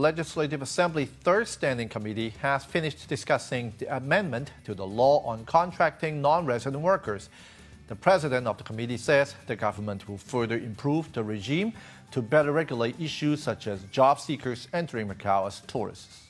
Legislative Assembly Third Standing Committee has finished discussing the amendment to the law on contracting non-resident workers. The president of the committee says the government will further improve the regime to better regulate issues such as job seekers entering Macau as tourists.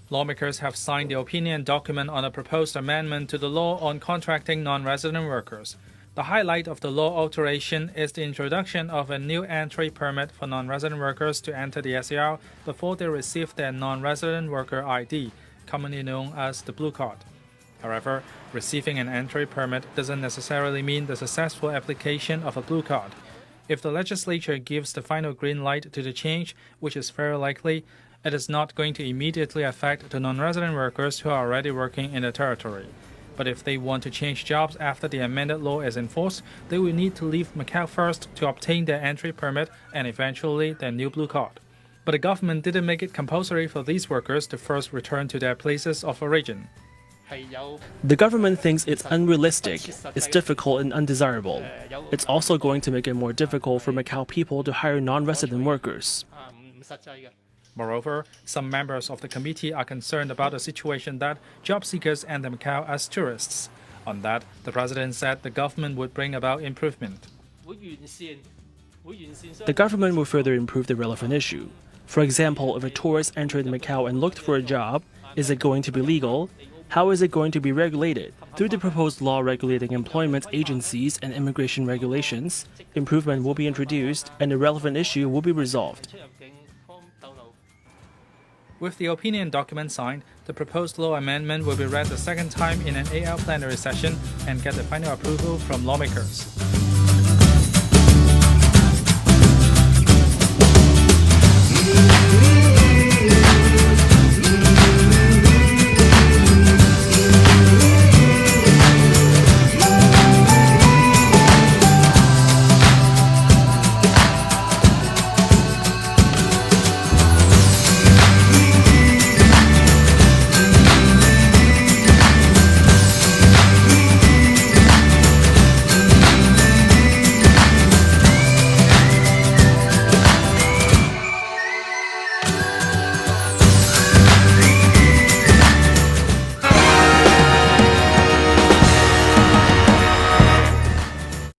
Lawmakers have signed the opinion document on a proposed amendment to the law on contracting non-resident workers. The highlight of the law alteration is the introduction of a new entry permit for non-resident workers to enter the SAR before they receive their non-resident worker ID, commonly known as the blue card. However, receiving an entry permit doesn't necessarily mean the successful application of a blue card. If the legislature gives the final green light to the change, which is very likely, it is not going to immediately affect the non-resident workers who are already working in the territory. But if they want to change jobs after the amended law is enforced, they will need to leave Macau first to obtain their entry permit and eventually their new blue card. But the government didn't make it compulsory for these workers to first return to their places of origin. The government thinks it's unrealistic, it's difficult and undesirable. It's also going to make it more difficult for Macau people to hire non-resident workers. Moreover, some members of the committee are concerned about the situation that job seekers enter Macau as tourists. On that, the president said the government would bring about improvement. The government will further improve the relevant issue. For example, if a tourist entered Macau and looked for a job, is it going to be legal? How is it going to be regulated? Through the proposed law regulating employment agencies and immigration regulations, improvement will be introduced and the relevant issue will be resolved. With the opinion document signed, the proposed law amendment will be read the second time in an 8-hour plenary session and get the final approval from lawmakers.